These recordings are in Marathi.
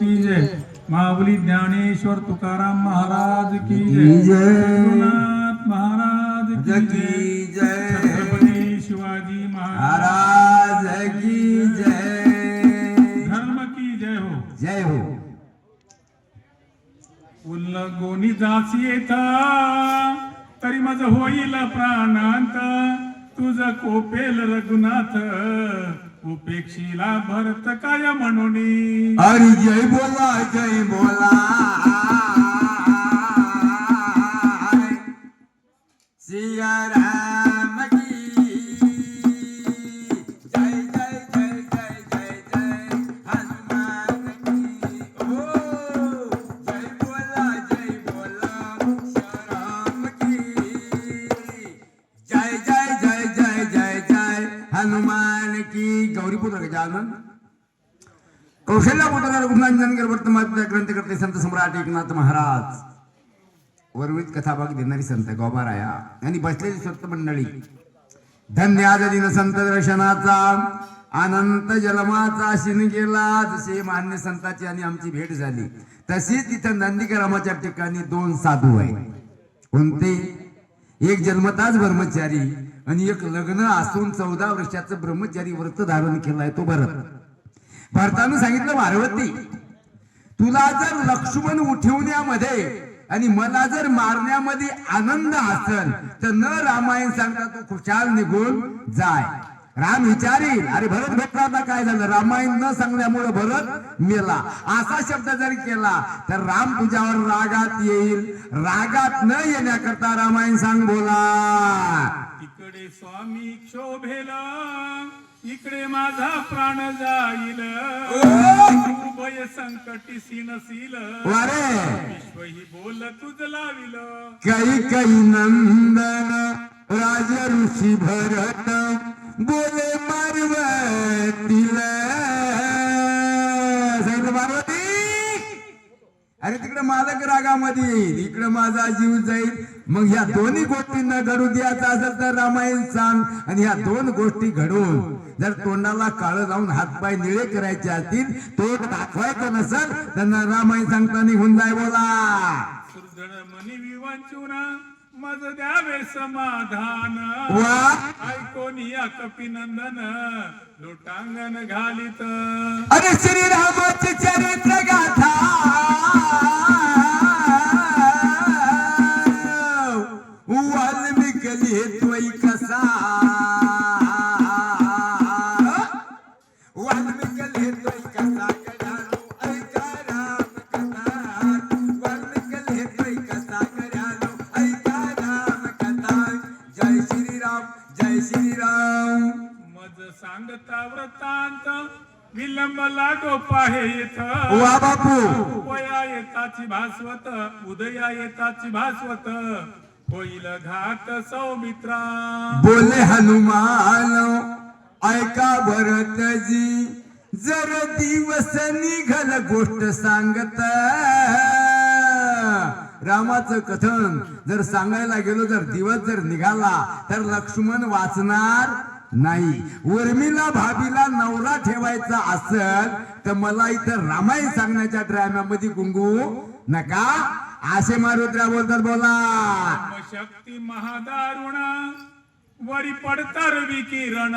की जय, माऊली ज्ञानेश्वर तुकाराम महाराज की जय, रघुनाथ महाराज की जय, छत्रपती शिवाजी महाराज की जय, धर्म की जय हो. जय हो. उल्लगोनी जासी येता तरी माझ होईल प्राणांत, तुझ कोपेल रघुनाथ उपेक्षीला भरत काय म्हणून. अरे जय बोला जय बोला सिया राम की जय जय जय जय जय जय हनुमान की. ओ जय बोला राम की जय जय जय जय जय जय हनुमान की. गौरीपुत्र गजानन कौशल्या पुत्र रघुनाथनगर वर्तमान ग्रंथ करते संत सम्राट एकनाथ महाराज, वर्णित कथाभाग देणारी संत गोबाराया आणि बसलेली स्वस्त मंडळी. धन्याद दिन संत दर्शनाचा अनंत जलमाचा शिन गेला. जसे मान्य संताची आणि आमची भेट झाली तशीच तिथं नंदीग्रामाच्या ठिकाणी दोन साधू आहेत. कोणते? एक जन्मताच ब्रह्मचारी आणि एक लग्न असून 14 वर्षाचं ब्रह्मचारी व्रत धारण केलाय तो भरत. भरतानं सांगितलं, पार्वती तुला जर लक्ष्मण उठवण्यामध्ये आणि मला जर मारण्यामध्ये आनंद असेल तर न रामायण सांगता तू खुशाल निघून जाय. राम विचारील, अरे भरत भेटला आता काय झालं? रामायण न सांगण्यामुळे भरत मेला असा शब्द जर केला तर राम तुझ्यावर रागात येईल. रागात न येण्याकरता रामायण सांग बोला. इकडे स्वामी क्षोभेला, इकडे माझा प्राण जाईल. उभय संकटी सीनशील, विश्व ही बोल तुझ लाविल. काही नंदन राज ऋषी भरत बोले पार्वतीला. पार्वती अरे तिकडे मालक रागामध्ये येईल, इकडे माझा जीव जाईल. मग ह्या दोन्ही गोष्टींना घडू द्यायचं असेल तर रामायण सांग. आणि ह्या दोन गोष्टी घडवून जर तोंडाला काळं लावून हातपाय निळे करायचे असतील, तोंड दाखवायचं नसेल त्यांना रामायण सांगता निघून जाय बोला. सुरधण मनी विवांचुना मज द्यावे समाधान. ऐकोन या कपिनंदन लोटांगण घालित. अरे श्रीरामाचे चरित्र गाथा वाल्मिक लिहितोय कसा. वाल्मिक लिहितोय कसा कळालो ऐका राम कथा. वाल्मिक लिहितोय कसा कळालो ऐका राम कथा. जय श्रीराम जय श्रीराम. मज सांगता वृत्तांत विलंब लागो पाहे येथ. वा बापू. उपया येताची भास्वत, उदया येताची भास्वत, होईल घात सौमित्रा. बोले हनुमान ऐका भरतजी, जर दिवस निघल गोष्ट सांगत. रामाचं कथन जर सांगायला गेलो, जर दिवस जर निघाला तर लक्ष्मण वाचणार नाही. उर्मिला भाभीला नवरा ठेवायचा असेल तर मला इथं रामायण सांगण्याच्या ड्राम्यामध्ये गुंगू नका असे मारुद्रा बोलतात बोला. शक्ती महादारुणा वरी पडतर विकिरण.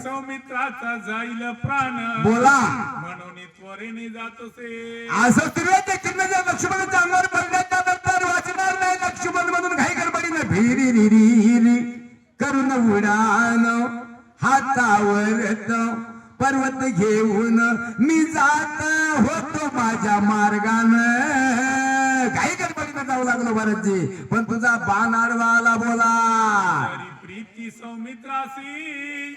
सौमित्राचा जाईल प्राण बोला. म्हणून त्वरेने जातसे. असं लक्ष्मणाच्या अंगावर पडल्याच्या नंतर वाचणार नाही लक्ष्मण म्हणून घाई गडबडीने भिरी करून उडान हातावर पर्वत घेऊन मी जात होतो माझ्या मार्गानं. काही गडबडीनं जाऊ लागलो भरतजी, पण तुझा बाण आडवाला बोला. प्रीती सौमित्रासी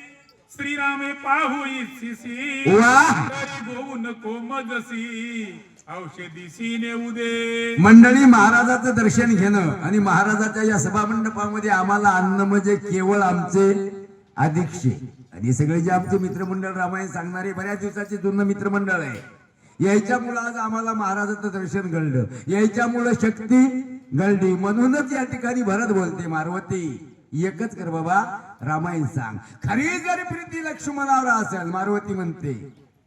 श्रीरामे पाहू इच्छिसी. गोऊ नको मजसी औषधी नेऊ दे. मंडळी, महाराजाचं दर्शन घेणं आणि महाराजाच्या या सभा मंडपामध्ये आम्हाला आणणं म्हणजे केवळ आमचे अधीक्षे. आणि सगळे जे आमचे मित्रमंडळ रामायण सांगणारे बऱ्याच दिवसाचे जुनं मित्रमंडळ आहे, याच्यामुळे आज आम्हाला महाराजाचं दर्शन घडलं, याच्यामुळे शक्ती घडली. म्हणूनच या ठिकाणी भरत बोलते, मारुती एकच कर बाबा, रामायण सांग. खरी जर प्रीती लक्ष्मणावर असेल, मारुती म्हणते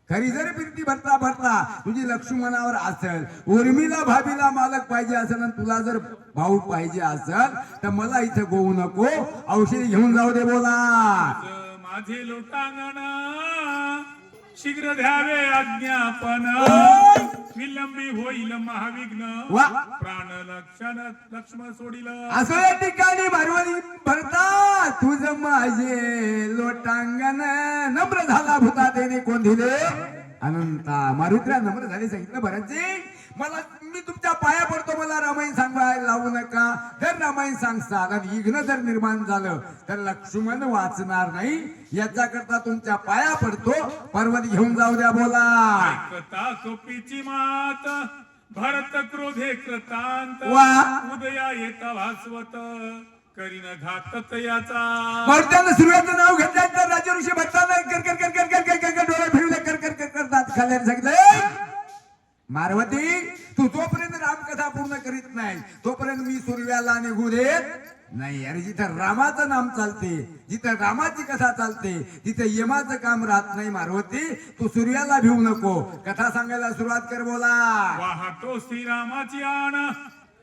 खरी जर प्रीती भरता भरता तुझी लक्ष्मणावर असेल, उर्मिला भाभीला मालक पाहिजे असेल आणि तुला जर भाऊ पाहिजे असेल तर मला इथं गोवू नको, औषधी घेऊन जाऊ दे. बोला माझे लोटांगण शीघ्र द्यावे आज्ञापन, विलंबी होईल महाविघ्न, वा प्राण लक्ष्मण सोडील. असो या ठिकाणी भारवली भरता तुझ माझे लोटांगण नम्र झाला भूता देणे कोण दिले अनंता. मारुत्र्या नम्र झाले सांगितलं भरतजी मला मी तुमच्या पाया पडतो, मला रामायण सांगायला लावू नका. जर रामायण सांगसाल आणि विघ्न जर निर्माण झालं तर लक्ष्मण वाचणार नाही, याच्या करता तुमच्या पाया पडतो, पर्वत घेऊन जाऊ द्या. बोला ऐकता सोपीची मात भरत क्रोधे कृतांत, वा उदया येता भास्वत करीन घातक याचा. मारुत्यानं सूर्याचं नाव घेतल्यानंतर राजा ऋषी भक्तांना कर कर कर कर कर कर कर कर डोळे फिरवले कर कर कर करतात खाल्ल्याने सांगितलं मारवती तू जोपर्यंत रामकथा पूर्ण करीत नाही तोपर्यंत मी सूर्याला निघू देत नाही. अरे जिथं रामाचं नाम चालते, जिथं रामाची कथा चालते तिथे यमाचं काम राहत नाही. मारवती तू सूर्याला भिवू नको, कथा सांगायला सुरुवात कर. बोला वाहतो श्रीरामाची आण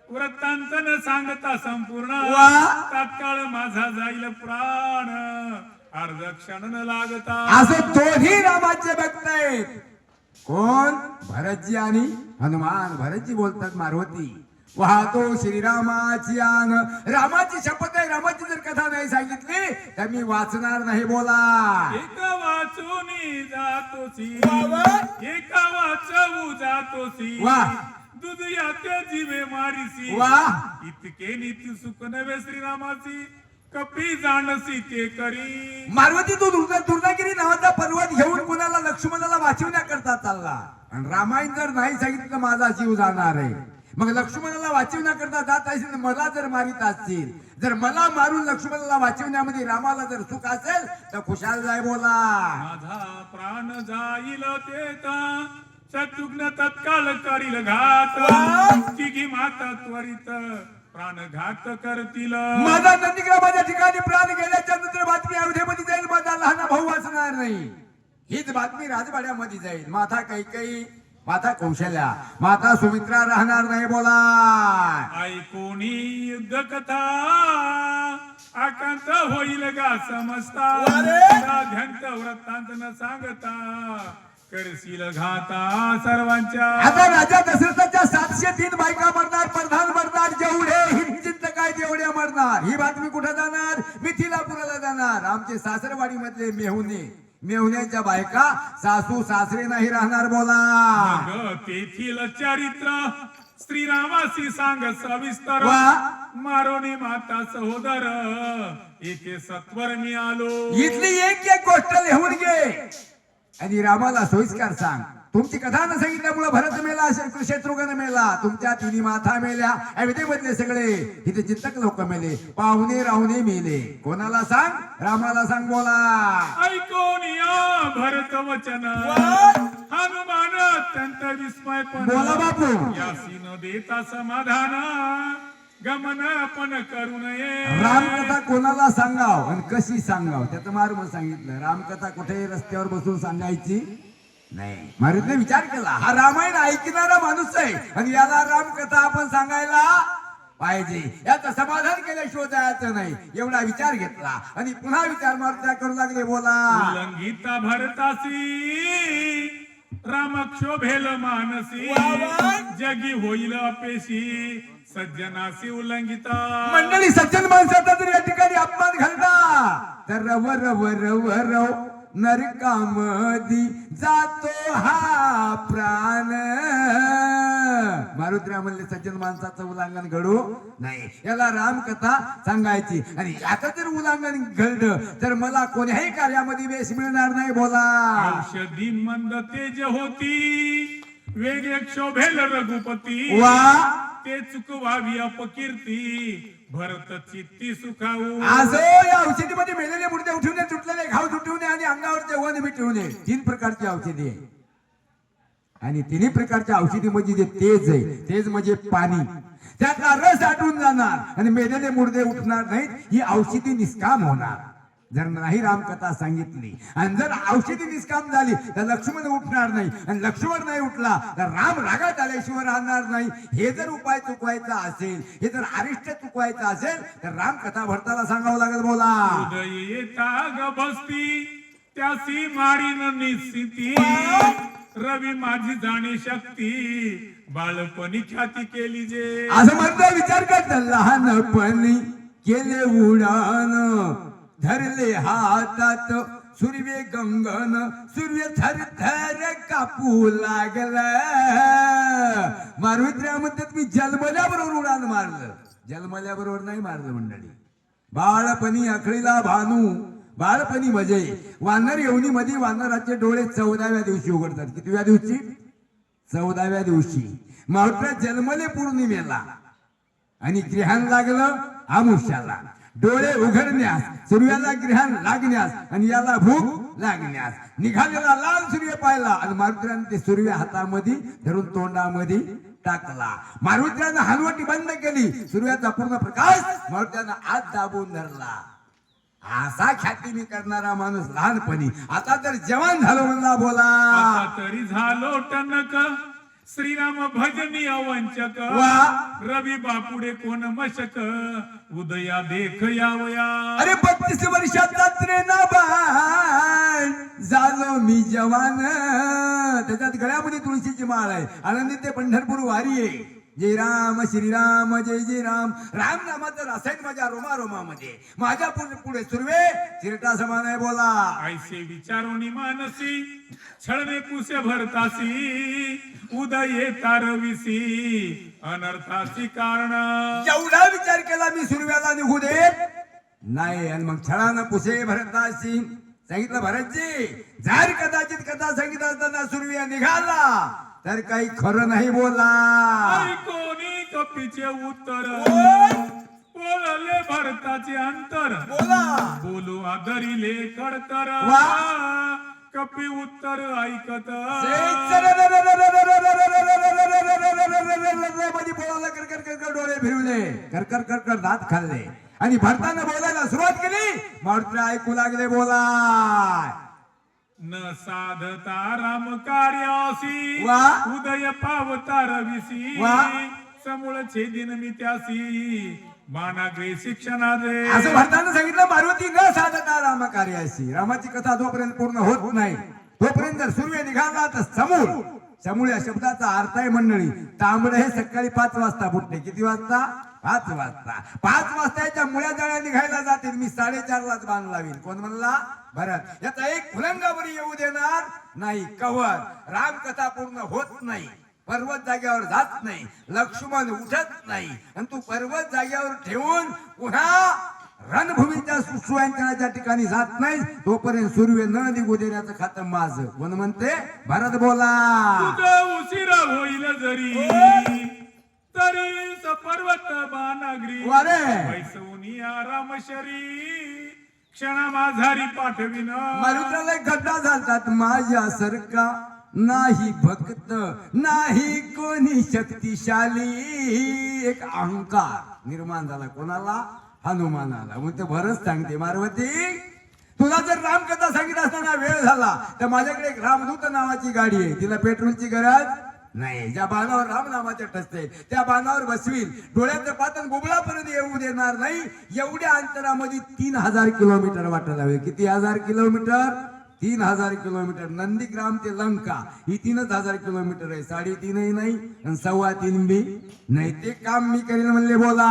वृत्तांत न सांगता संपूर्ण, वा तात्काळ माझा जाईल प्राण अर्ध क्षण न लागता. असं दोन्ही रामाचे भक्त आहेत. कोण? भरतजी आणि हनुमान. भरतजी बोलतात मारुती वाहतो श्रीरामाची आन, रामाची शपथ आहे, रामाची जर कथा नाही सांगितली तर मी वाचणार नाही. बोला एका वाचूनी जातोसी, वा एका वाचवू जातोसी, वा दूध याते जीवे मारीसी, वा इतके नीती सुख नवे श्रीरामाची कपी जाणसी ते करी. मारुती तू दुर्गागिरी नावाचा पर्वत घेऊन कोणाला लक्ष्मणाला वाचवण्याकरता चालला आणि रामायण जर नाही सांगितलं तर माझा जीव जाणार आहे. मग लक्ष्मणाला वाचवण्याकरता जात असेल तर मला जर मारित असतील, जर मला मारून लक्ष्मणाला वाचवण्यामध्ये रामाला जर सुख असेल तर खुशाल जाय. बोला माझा प्राण जाईल तेता शत्रुघ्न तत्काळ करील घात, तिघी माता त्वरित प्राणघात करतील. माझा नंदीग्रामाच्या ठिकाणी प्राण गेल्याच्या नंतर बातमी अयोध्येमध्ये जाईल, माझा लहान भाऊ वाचणार नाही. हीच बातमी राजवाड्यामध्ये जाईल. माता कैकेयी, माता कौशल्या, माता सुमित्रा राहणार नाही. बोला ऐकोनी युद्ध कथा आकांत होईल गा समजता, राध्यंत वृत्तांत न सांगता करशील घाता सर्वांच्या. आता राजा दशरथाच्या 703 बायका मरणार, प्रधान मरणार, जेवढे हितचिंतक काय तेवढे मरणार. ही बातमी कुठे जाणार? मिथिलापुराला जाणार. आमचे सासरवाडी मधले मेहुण्याच्या बायका सासू सासरे नाही राहणार. बोला मग तेथील चरित्र श्रीरामासी सांग सविस्तर, मारोनी माता सहोदर येथे सत्वर मी आलो. इथली एक एक गोष्ट लिहून घे आणि रामाला सोयीस्कर सांग. तुमची कथा न सांगितल्यामुळे भरत मेला, शत्रुघ्न मेला, तुमच्या तिन्ही माता मेल्या, अयोध्येमधले सगळे इथे चिंतक लोक मेले, पाहुणे राहुणे मेले. कोणाला सांग? रामाला सांग. बोला ऐकोनिया भरत वचन, हनुमान अत्यंत विस्मय पण, बोला बापू यासी न देता समाधान, गमन आपण करू नये. रामकथा कोणाला सांगाव आणि कशी सांगाव त्याचं मार्ग सांगितलं. रामकथा कुठे रस्त्यावर बसून सांगायची नाही. मारुतीने विचार केला हा रामायण ऐकणारा माणूस आहे आणि याला रामकथा आपण सांगायला पाहिजे, याचं समाधान केल्याशिवाय जायचं नाही. एवढा विचार घेतला आणि पुन्हा विचार मारुत्या करू लागले. बोला उल्लंघिता भरतासी राम क्षोभेल मानसी, जगी होईल अपेशी सज्जनासी उल्लंघिता. मंडळी सज्जन माणसाचा जर या ठिकाणी अपमान घालता तर रव रव रव रव नरकामधी जातो हा प्राण. मारुद्रा म्हणले सज्जन माणसाचं उल्लंघन घडू नाही, याला रामकथा सांगायची. आणि आता जर उल्लंघन घडलं तर मला कोण्याही कार्यामध्ये वेश मिळणार नाही. बोला औषधी मंद तेज होती, वेगे क्षोभेल रघुपती, वा ते चुकवावी अपकीर्ती, भरत चित्ती सुखावू. आजो या औषधीमध्ये मेलेले मुर्दे उठवणे, तुटलेले घाव तुटवणे आणि अंगावरचे वन मिटवणे 3 प्रकारची औषधी आहे. आणि 3 प्रकारच्या औषधीमध्ये जे तेज आहे, तेज म्हणजे पाणी, त्यातला रस आटून जाणार आणि मेलेले मुर्दे उठणार नाहीत. ही औषधी निष्काम होणार. जर नाही रामकथा सांगितली आणि जर औषधी निष्काम झाली तर लक्ष्मण उठणार नाही आणि लक्ष्मण नाही उठला तर राम रागात आल्याशिवाय राहणार नाही. हे जर उपाय चुकवायचा असेल, हे जर अरिष्ट चुकवायचं असेल तर रामकथा भरताला सांगावं लागेल. बोला. उदय येता ग बसती त्यासी मारीन निस्थिती, रवी माझी जाणे शक्ती बाळपणी ख्याती केली जे. असं म्हणता विचार करता लहानपणी केले उडान, धरले हातात सूर्य गंगन, सूर्य थर थर कापू लागला. मारुत्र्या म्हणतात मी जन्मल्याबरोबर उडान मारलं. जन्मल्याबरोबर नाही मारलं मंडळी. बाळपणी अखळीला भानू, बाळपणी मजे. वानर येवनी मध्ये वानराचे डोळे 14व्या दिवशी उघडतात. कितव्या दिवशी? 14व्या दिवशी. मावळ्या जन्मले पौर्णिमेला आणि ग्रहण लागलं आमुष्याला. डोळे उघडण्यास, सूर्याला ग्रहण लागण्यास आणि याला भूक लागण्यास निघालेला लाल सूर्य पाहिला आणि मारुत्र्याने ते सूर्य हातामध्ये धरून तोंडामध्ये टाकला. मारुत्र्यानं हलवटी बंद केली. सूर्याचा पूर्ण प्रकाश मारुत्र्यानं आत दाबून धरला. असा ख्याती मी करणारा माणूस लहानपणी. आता तर जवान झालो म्हणला. बोला. आता तरी झालो टणक श्रीराम भजनी अवंचक, रवी बापुडे कोण मशक उदया देख यावया. अरे 32 वर्षात जात्रे ना बाण झालो मी जवान. त्याच्यात गळ्यामध्ये तुळशीची माळ आहे. आनंदी ते पंढरपूर वारी आहे. जय राम श्रीराम जय जय राम. राम नामाचं रसायन माझ्या रोमारोमामध्ये. माझ्या पुढे सुर्वे चिरटा समान आहे. बोला. ऐसे विचारोनी मानसी छळणे पुसे भरतासी, उदये तारविसी अनर्थाची कारण. एवढा विचार केला मी सुर्व्याला निघू देत नाही. आणि मग छळानं पुसे भरतासी सांगितलं. भरतजी जर कदाचित कथा सांगितलं असताना सूर्य निघाला तर काही खरं नाही. बोला. कोणी कपीचे उत्तर बोलले भरताचे अंतर. बोला. बोलू आदरिले कडतर कपी उत्तर ऐकत. बोलायला कर कर कर डोळे फिरवले, कर कर कर कर दात खाल्ले आणि भरताना बोलायला सुरुवात केली. मारुती ऐकू लागले. बोला. न साधता राम कार्यासी, उदय पावता रविसी, समूळ छेदिन मी त्यासी बाणाग्रे शिक्षणा दे. असं भरताना सांगितलं. मारुती न साधता राम कार्यासी. रामाची कथा जोपर्यंत पूर्ण होत नाही तोपर्यंत जर सूर्य निघाला तर समूळ. समूळ या शब्दाचा अर्थ आहे मंडळी तांबड हे सकाळी 5 वाजता फुटते. किती वाजता? 5 वाजता. 5 वाजता याच्या मुळ्या जाळ्या निघायला जातील. मी 4:30लाच बांध लावीन. कोण म्हणला? भरत. याचा एक फुलंगावर येऊ देणार नाही. कवर रामकथा पूर्ण होत नाही. पर्वत जागेवर जात नाही. लक्ष्मण उठत नाही. आणि तू पर्वत जागेवर ठेवून पुन्हा रणभूमीच्या सुशोभनाच्या ठिकाणी जात नाही तोपर्यंत सूर्य न निघू देण्याचं खातं माझं. कोण म्हणते? भरत. बोला. तुझं उशिरा होईल जरी तरी पर्वत बाणाग्री, वैसवनी आराम शरी क्षणा माझारी पाठविन. मारुतीला एक घटना झालतात. माझ्यासारखा नाही भक्त नाही कोणी शक्तिशाली. एक अहंकार निर्माण झाला. कोणाला? हनुमानाला. मग ते भरत सांगते मारुती तुला जर रामकथा सांगितलं असताना वेळ झाला तर माझ्याकडे एक रामदूत नावाची गाडी आहे. तिला पेट्रोलची गरज नाही. ज्या बाणावर राम नामाचे ठसते त्या बाणावर बसवील. डोळ्याचं पातन गुबळापर्यंत येऊ देणार नाही. एवढ्या अंतरामध्ये 3000 किलोमीटर वाटायला हवे. किती हजार किलोमीटर? 3000 किलोमीटर. नंदीग्राम ते लंका ही 3000 किलोमीटर आहे. 3.5 नाही आणि 3.25 बी नाही. ते काम मी करेन म्हणले. बोला.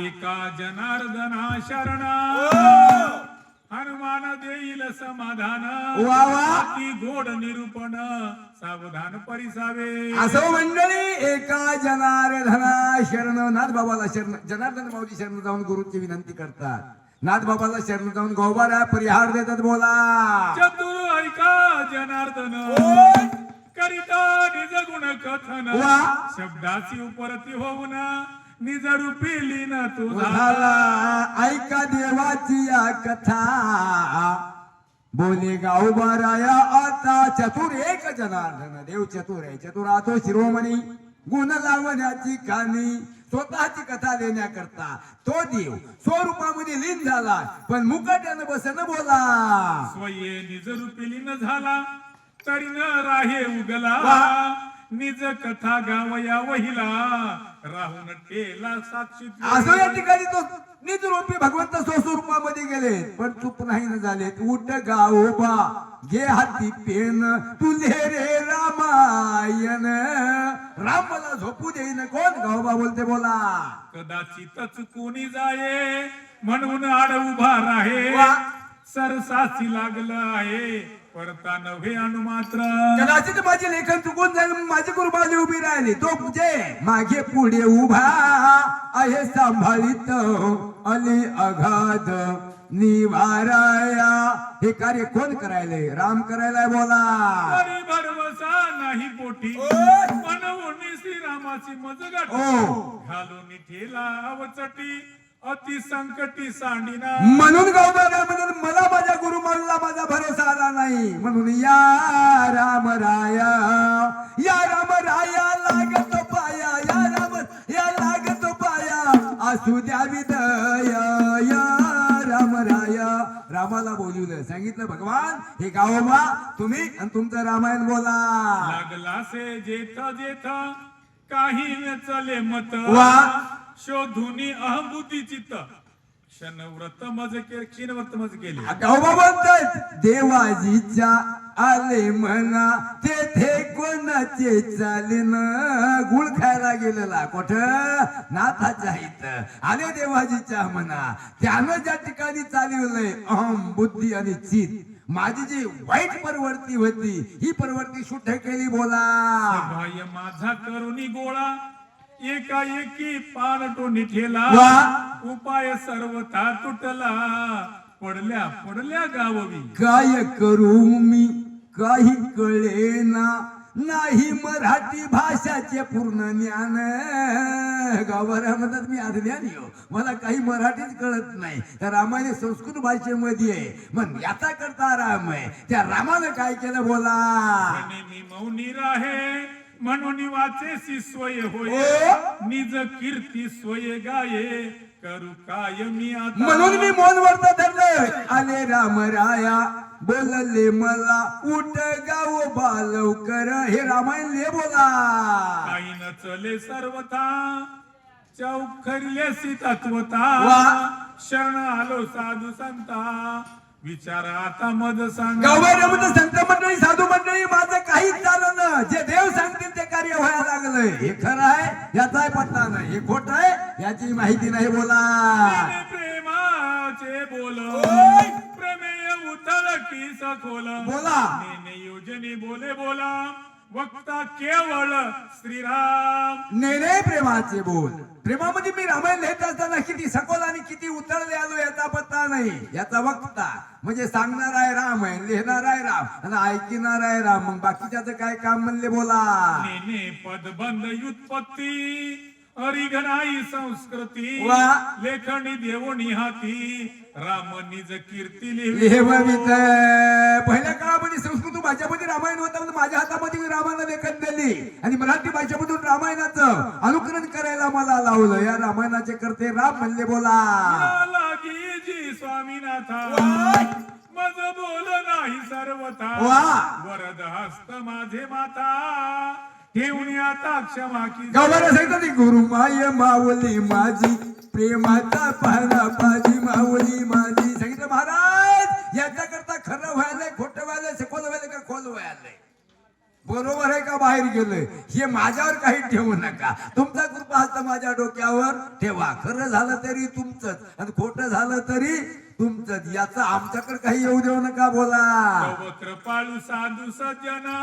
एका जनार्दना शरण हनुमान देईल समाधान. वा वा. ती गोड निरूपण सावधान परिसावे. असो मंडळी. एका जनार्दना शरण. नाथ बाबाला शरण. जनार्दन माऊली शरण जाऊन गुरुची विनंती करतात. नाथ बाबाला शरण जाऊन गोबारा परिहार देतात. बोला. चतुर ऐका जनार्दन करिता निज गुण कथन, शब्दाची उपरती होऊन निज रूपी लीन तुझा. ऐका देवाची या कथा बोले गावबाराया आता. चतुर एक जनार्दन. देव चतुर आहे. चतुर आतो शिरोमणी गुण लावण्याची कानी स्वतःची कथा देण्याकरता तो देव स्वरूपामध्ये लीन झाला पण मुकाट्यानं बसन बोला स्वये निज रूपी लीन झाला तरी न राहे उगला निज कथा गावया वहिला राहून ठेला साक्षी असं या ठिकाणी तो निजरूपी भगवंत स्वस्वरूपामध्ये गेले पण चूप नाही न झाले उठ गावोबा घे हाती पेन तुले रे रामायण राम मला झोपू देईन कोण गावोबा बोलते बोला कदाचितच कोणी जाये म्हणून आड उभा राहे वा. सरसाची लागलं आहे परता नव्हे अनुमात्र कदाचित माझे लेखन चुकून जाईल माझी कुर्बानी उभी राहिली तो जे मागे पुढे उभा आहे सांभाळीत अली अगाध निवाराया हे कार्य कोण करायले राम करायला बोला तरी भरवसा नाही पोटी ओय. म्हणून श्रीरामाची मजगट ओ. घालून ठेला अवचटी अति संकटी सांडिना म्हणून गावबाला म्हणून मला माझ्या गुरुमानला माझा भरोसा आला नाही म्हणून या राम राया लागत पाया या लागत पाया असू द्या विदय या राम राया रामाला बोलवलं सांगितलं भगवान हे गावोबा तुम्ही आणि तुमचं रामायण बोला लागला से जेथ जेथ काही न चले मत वा. शोधुनी अहंबुद्धी चित्त क्षणव्रत मज केले क्षीणव्रत मज केले गावोबा बोलतात देवाजीच्या आले म्हणा तेथे कोणाचे चालेन गुळ खायला गेलेला कोठ नाथाच्या इथं आले देवाजीच्या म्हणा त्यानं ज्या ठिकाणी चालवलंय अहम बुद्धी आणि चित माझी जी वाईट प्रवृत्ती होती ही प्रवृत्ती शुद्ध केली बोला बाह्य माझा करुणी गोळा एकाएकी पानटोनी ठेला वा. उपाय सर्वथा तुटला पडल्या पडल्या गाववी काय करू मी काही कळेना नाही मराठी भाषाचे पूर्ण ज्ञान गावाला म्हणतात मी अज्ञानी हो मला काही मराठीच कळत नाही त्या रामाने संस्कृत भाषेमध्ये आहे मग याचा करता राम आहे त्या रामानं काय केलं बोला म्हणे मी मौनी राहे म्हणून वाचेसी स्वय होय ओ. निज कीर्ती स्वय गाये करू काय मी आता म्हणून मी मौन वर्त धरलं आले राम राया बोलले मला उठ गाव लवकर हे रामायण ले बोला काही न चले सर्वथा चौखरलेसी तत्वता वा. शरण आलो साधू संता विचार आता मज सांग गावामध्ये संत मंडळी साधू मंडळी माझं काहीच झालं ना जे देव सांगतील ते कार्य व्हायला लागलंय हे खरं आहे याचा पत्ता नाही हे खोट आहे याची माहिती नाही बोला प्रेमाचे बोल ओय. प्रमेय उथळ की सखोल बोला. नेने योजने बोले बोला वक्ता केवळ श्रीराम नेने प्रेमाचे बोल प्रेमामध्ये मी रामायण लिहित असताना किती सखोल आणि किती उतरले आलो याचा पत्ता नाही याचा वक्ता म्हणजे सांगणार आहे राम आहे लिहिणार आहे राम आणि ऐकणार आहे राम मग बाकीच्याच काय काम म्हणले बोला नेने पदबंध व्युत्पत्ती हरिघनाई संस्कृती वा. लेखणी देवणी हाती राम निज कीर्ती लिहवित पहिल्या काळामध्ये संस्कृत भाषेमध्ये रामायण होतं माझ्या हातामध्ये मी रामायण लेखन दिली आणि मराठी भाषेमधून रामायणाचं अनुकरण करायला मला लावलं या रामायणाचे करते राम म्हणले बोला लागी जी स्वामीनाथा वा. मज बोल नाही सर्वथा वा. वरद हस्त माझे माता ठेवणी आता क्षमा की गावाला सांगतात गुरु माय माऊली माझी प्रेमाचा पाहणा माझी माऊली माझी सांगितलं महाराज याच्या करता खरं व्हायलंय खोटं व्हायलंय सखोल व्हायलंय का खोल व्हायलंय बरोबर आहे का बाहेर गेलोय हे माझ्यावर काही ठेवू नका तुमचा कृपा हस्त माझ्या डोक्यावर ठेवा खरं झालं तरी तुमचंच आणि खोटं झालं तरी तुमचंच याचं आमच्याकडे काही येऊ देऊ नका बोला कृपाळू साधू सज्जना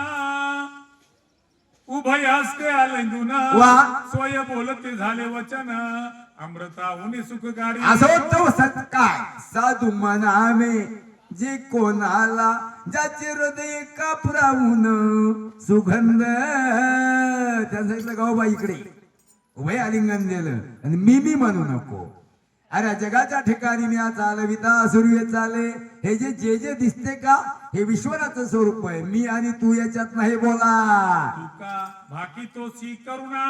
उभय हस्ते आलंदुना वा. स्वय बोलते झाले वचन अमृताहुनी सुखकारी असं होतं सत्कार साधू मनामे जे कोणाला ज्याचे हृदय कापराहून सुगंध त्यानं सांगितलं गावबा इकडे उभय आलिंगन दिलं आणि मी म्हणू नको अरे जगाच्या ठिकाणी मी आज चालविता सूर्य चाले हे जे दिसते का हे विश्वराचं स्वरूप आहे मी आणि तू याच्यात नाही बोला तुका भाकी तोची करुणा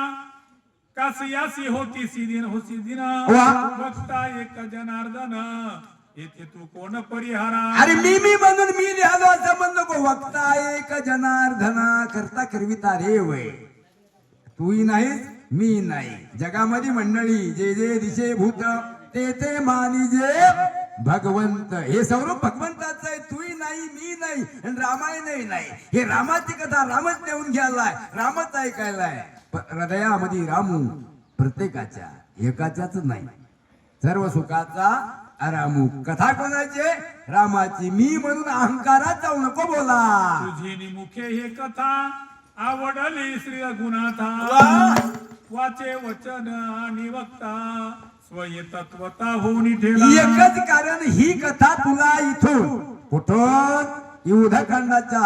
कासियासी होती सिदिन होसी दिन वा. बघता एक जनार्दन येथे तू कोण परिहारा. अरे मी म्हणून मी लिहालो असं म्हण नको. वक्ता एक जनार्दना करता करविता रे वय. तूही नाहीस मी नाही. जगामध्ये मंडळी जे जे दिशे भूत ते ते मानी जे भगवंत. हे सर्व भगवंताचं आहे. तूही नाही मी नाही आणि रामायणही नाही. हे रामाची कथा रामच नेऊन घ्यायलाय, रामच ऐकायलाय. हृदयामध्ये रामू प्रत्येकाच्या एकाच्याच नाही. सर्व सुखाचा रामू. कथा कोणाची? रामाची. मी म्हणून अहंकारात जाऊ नको बोला. तुझी मुखे हे कथा आवडली श्री रघुनाथा. वाचे वचन आणि वक्ता स्वय तत्वता होऊन ठेला. एकच कारण ही कथा तुला इथून कुठून युद्धखंडाच्या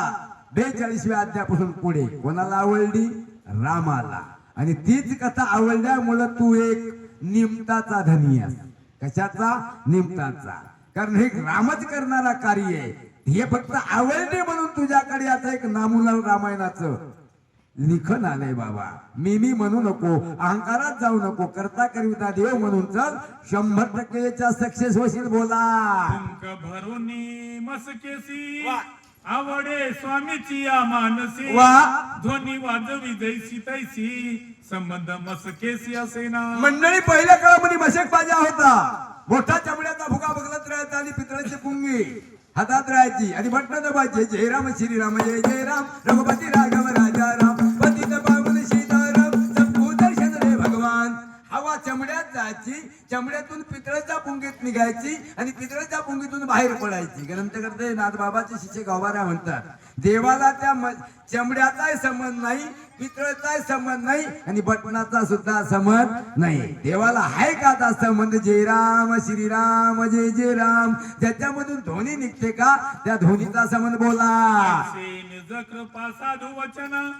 42व्या अध्यायापासून पुढे कोणाला आवडली? रामाला. आणि तीच कथा आवडल्यामुळे तू एक निमताचा धनी आहेस. कशाचा? निमताचा. कारण हे रामच करणारा कार्य आहे. हे फक्त आवडले म्हणून तुझ्याकडे आता एक नामुलाल रामायणाचं लिखन आलंय बाबा. मी म्हणू नको, अहंकारात जाऊ नको, करता करिता देव म्हणून चल. 100% सक्सेस होशील. बोला. पंख भरुनी मसकेसी आवडे स्वामीची या मानसी. ध्वनी वाजवी जैसी तैसी संबंध मसकेसी असे ना. मंडळी पहिल्या काळामध्ये मशक बाजा होता. मोठा चमड्याचा भुगा बघलत राहायचा आणि पितळाची पुंगी हातात राहायची आणि बटन दबायचे. जय राम श्रीराम जय जय राम रघुपती राघव राजा राम पतित पावन सीताराम सबको दर्शन रे भगवान. हवा चमड्यात जायची, चमड्यातून पितळाच्या पुंगीत निघायची आणि पितळाच्या पुंगीतून बाहेर पडायची. ग्रंथ करते नाथबाबाचे शिष्य गावाऱ्या म्हणतात, देवाला त्या चमड्याचाही संबंध नाही, पितळाचाही संबंध नाही आणि बटनाचा सुद्धा संबंध नाही. देवाला हाय का आता संबंध? जय राम श्रीराम जय जय राम. ज्याच्यामधून ध्वनी निघते का त्या ध्वनीचा संबंध. बोला. निज कृपा साधू वचन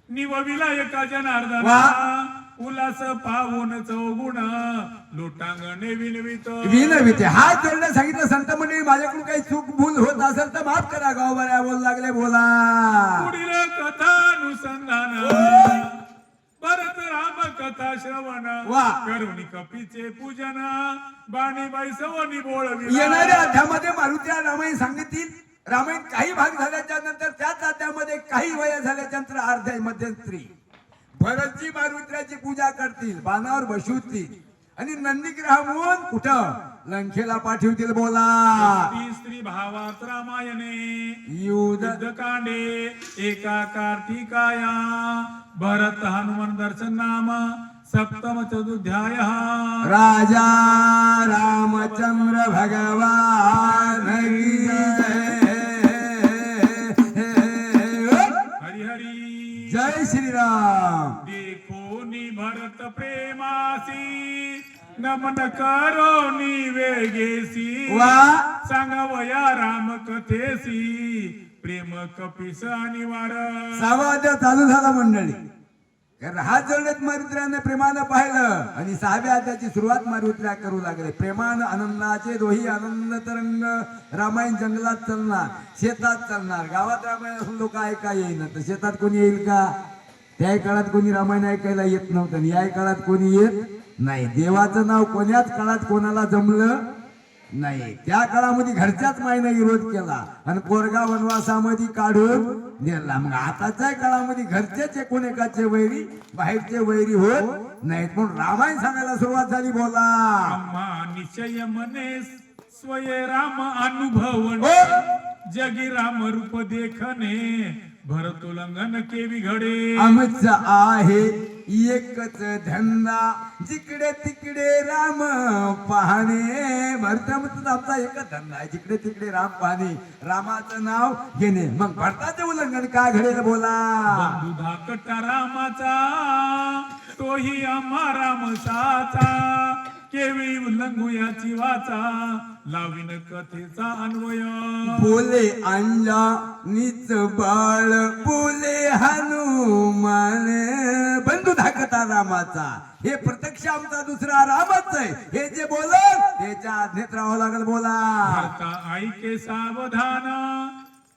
निवविला एका जनार्दना. उल्हास पावून चौगुण लोटांगणे विनवित. विनविते हात जोडण्यास सांगितलं. संत मंडळी माझ्याकडून काही चूक भूल होत असेल तर माफ करा. गावभऱ्या बोल लागले. बोला. पुढील कथा अनुसंधान भरत राम कथा श्रवण करुणी कपीचे पूजन बाणीबाई सवनी बोळविला. येणाऱ्या अध्यामध्ये मारुतीला रामायण सांगिततील. रामायण काही भाग झाल्याच्या नंतर त्याच अध्यामध्ये काही वय झाल्याच्या नंतर अर्ध्या मध्यंतरी भरतजी मारुतीची पूजा करतील, बाणावर बसवतील आणि नंदीग्रहामून कुठं लंकेला पाठवतील. बोला. स्त्री भावात रामायणे युद्ध कांडे एका कार्तिकाया भरत हनुमान दर्शन नाम सप्तम चतुध्याय. राजा रामचंद्र भगवान की जय. हरी जय श्रीराम. देखो नि भरत प्रेमासी नमन करो नि वेगेसी. सांगावया राम कथेसी प्रेम कपीस आणि वार. सावाद्या चालू झाला मंडळी. कारण हात जोडलेत मारुतीने प्रेमानं पाहिलं आणि 6व्या अध्यायाची सुरुवात मारुतीला करू लागले. प्रेमानं आनंदाचे दोही आनंद तरंग. रामायण जंगलात चालणार, शेतात चालणार. गावात रामायण असून लोक ऐका येईना तर शेतात कोणी येईल का? त्या काळात कोणी रामायण ऐकायला येत नव्हतं आणि या काळात कोणी येत नाही. देवाचं नाव कोण्याच काळात कोणाला जमलं नाही. त्या काळामध्ये घरच्याच मायनं विरोध केला आणि पोरगा वनवासामध्ये काढून दिला. मग आताच्या काळामध्ये घरचेच एकूण एकाचे वैरी, बाहेरचे वैरी होत नाहीत. म्हणून रामायण सांगायला सुरुवात झाली. बोला. आम्हा निश्चय मने स्वय राम अनुभवण जगी राम रूप देखणे भरत उल्लंघन केवी घडे. आमचा आहे एकच धंदा जिकडे तिकडे राम पाहणे. भरतामधून आमचा एकच धंदा आहे, जिकडे तिकडे राम पाहणे, रामाचं नाव घेणे. मग भरताचे उल्लंघन काय घडेल. बोला. बंधू धाकटा रामाचा तोही आम्हा रामसाचा केवी उल्लंघू याची वाचा लावीन कथेचा अन्वय. बोले अंजा नीच बाळ बोले हनुमान. बंधू धाकटा रामाचा हे प्रत्यक्ष आमचा दुसरा रामच आहे. हे जे बोलत त्याच्या आज्ञेत राहावं लागेल. बोला. भरता ऐके सावधान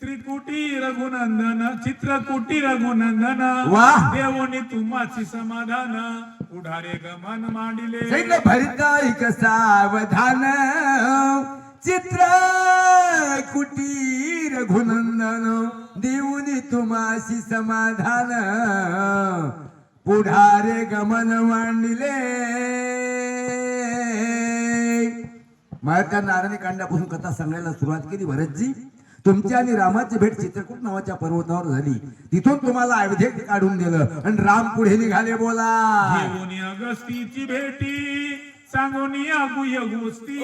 त्रिकुटी रघुनंदन चित्रकुटी रघुनंदन वाह. देवोनी तुम्हाची समाधान पुढारे गमन मांडिले सैन्य भरताईक सावधान चित्र कुटीर रघुनंदन देऊनी तुम्हाशी समाधान पुढारे गमन मांडिले. महाराज नारायणी कांडापासून कथा सांगायला सुरुवात केली. भरतजी, तुमची आणि रामाची भेट चित्रकूट नावाच्या पर्वतावर झाली. तिथून तुम्हाला अयोध्येत काढून दिलं आणि राम पुढे निघाले. बोला. देवोनी अगस्तीची भेटी सांगोनी अगुय गोष्टी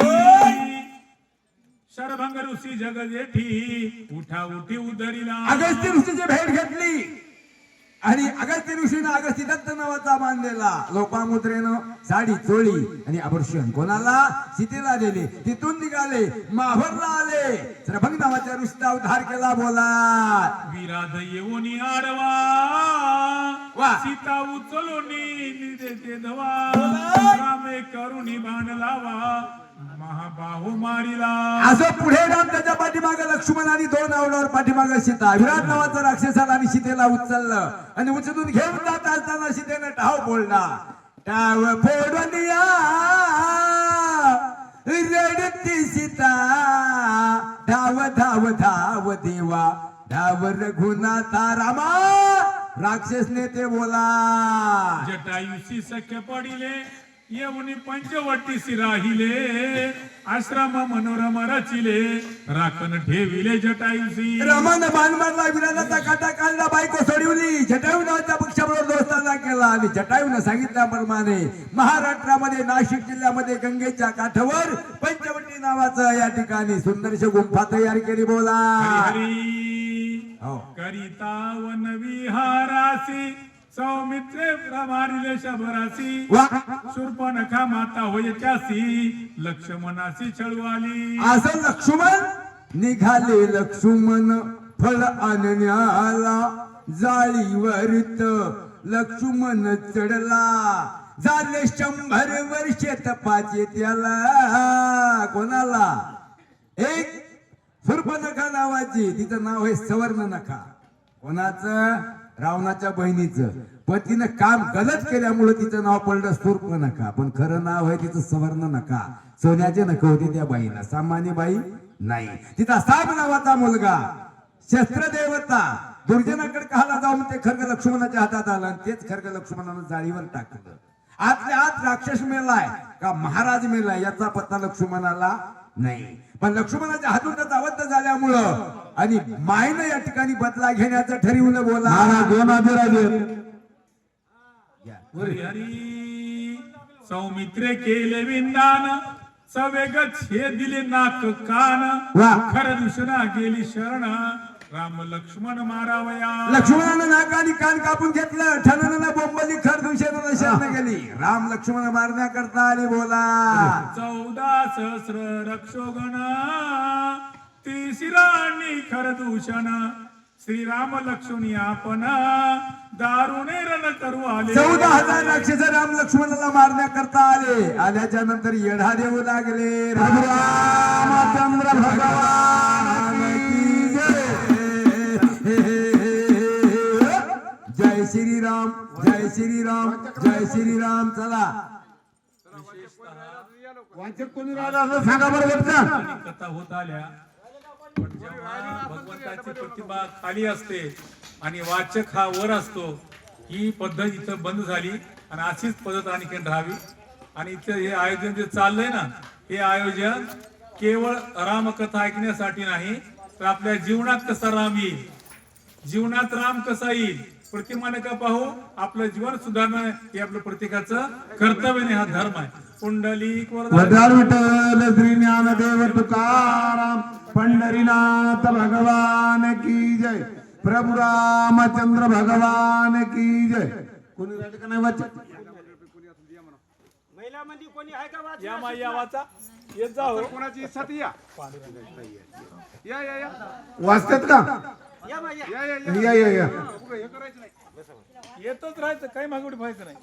शरभंग ऋषी जगजेठी उठा उठी उदरीला. अगस्त्य ऋषीची भेट घेतली आणि अगस्त्य ऋषीनं अगस्ती दत्त नावाचा मान दिला. लोपामुद्रेनं साडी चोळी आणि आभूषण कोणाला? सीतेला दिले. तिथून निघाले, माहूरला आले. श्रभंग नावाच्या ऋषीचा उद्धार केला. बोला. विराध येऊनी आडवा वा. सीता उचलूनी निदेते धवा बोला. रामे करुणी बाण लावा महाबाहू मारिला. असं पुढे राम त्याच्या पाठीमागे लक्ष्मण आणि दोन आवडावर पाठीमागे सीता. विराट नावाचा राक्षसाला आणि सीतेला उचललं आणि उचलून घेऊन जात असताना सीतेनं टाव बोलला. टाव फोडूनिया रडती सीता धाव धाव धाव देवा धाव रघुनाथा रामा. राक्षस नेते. बोला. जटायुशी सख्य पडिले येऊनी पंचवटीसी राहिले आश्रम मनोरम रचिले राखण ठेविले जटायुसी. रमान बाण मारला, विराजाचा काटा काढला, बायको सोडवली. जटायू नावाच्या पक्षाबरोबर दोस्ताना केला आणि जटायूने सांगितल्याप्रमाणे महाराष्ट्रामध्ये नाशिक जिल्ह्यामध्ये गंगेच्या काठावर पंचवटी नावाचं या ठिकाणी सुंदरशी गुंफा तयार केली. बोला. हरी हो. करिता वन विहारासी सौमित्रे प्रमारिले शबरासी वा. शूर्पणखा माता होय त्यासी लक्ष्मणासी छळवाली. असं लक्ष्मण निघाले. लक्ष्मण फळ आणण्याला जाळीवरत लक्ष्मण चढला. झाले 100 वर्षे तपाचे त्याला. कोणाला? एक शूर्पणखा नावाची, तिचं नाव आहे सवर्ण नखा. कोणाचं? रावणाच्या बहिणीचं. पण तिनं काम गलत केल्यामुळे तिचं नाव पडलं शूर्पणखा, पण खरं नाव आहे तिचं सवर्ण नखा. सोन्याचे नख होते त्या बाईला, सामान्य बाई नाही. तिचा साब नावाचा मुलगा शस्त्रदेवता दुर्जनाकडे कहाला जाऊन ते खर्ग लक्ष्मणाच्या हातात आलं आणि तेच खर्ग लक्ष्मणानं जाळीवर टाकलं. आतल्या आत राक्षस मेलाय का महाराज मेलाय याचा पत्ता लक्ष्मणाला नाही. पण लक्ष्मणाच्या हातून त्याचा अवध झाल्यामुळं आणि मायनं या ठिकाणी बदला घेण्याचं ठरवलं. बोला. हरी हरी सौमित्रे केले विंदान सवेग छे दिले नाक कान वा. खर दुसरा गेली शरण राम लक्ष्मण मारावया. लक्ष्मणानं नाक आणि कान कापून घेतलं. ठणणनं बोंबली खर दुसऱ्यानं शरण गेली. राम लक्ष्मण मारण्याकरता आले. बोला. 14 सहस्र रक्षोगण तिशिराणी खर दूषण श्रीराम लक्ष्मणी आपण दारुणे रण करू आले. 14,000 राक्षस राम लक्ष्मणाला मारण्याकरता आले. आल्याच्या नंतर येढा देऊ लागले. रामचंद्र भगवान की जय श्रीराम, जय श्रीराम, जय श्रीराम. चला वाचक कोणी राहिला असं सांगा बरोबर. आणि कथा होत आल्या. पण जेव्हा भगवंताची प्रतिभा खाली असते आणि वाचक हा वर असतो, ही पद्धत इथं बंद झाली आणि अशीच पद्धत आणखी राहावी. आणि इथं हे आयोजन जे चाललंय ना, हे आयोजन केवळ रामकथा ऐकण्यासाठी नाही, तर आपल्या जीवनात कसा राम येईल, जीवनात राम कसा येईल, प्रतिमाने का पाहू आपलं जीवन सुधारणं हे आपलं प्रत्येकाचं कर्तव्य नाही, हा धर्म आहे. पुंडलिक वरदार विठ्ठल श्री ज्ञानदेव तुकाराम पंढरीनाथ भगवान की जय. प्रभु रामचंद्र भगवान की जय. कोणी राहिलं का नाही वाचक? महिलामध्ये कोणी आहे का वाचन? या माया वाचा येत जा हो. कोणाची इच्छा ती या या या या वाचतात का? या बाई, या. या या या. हे करायचं नाही. येतच राहायचं, काही मागवडी व्हायचं नाही.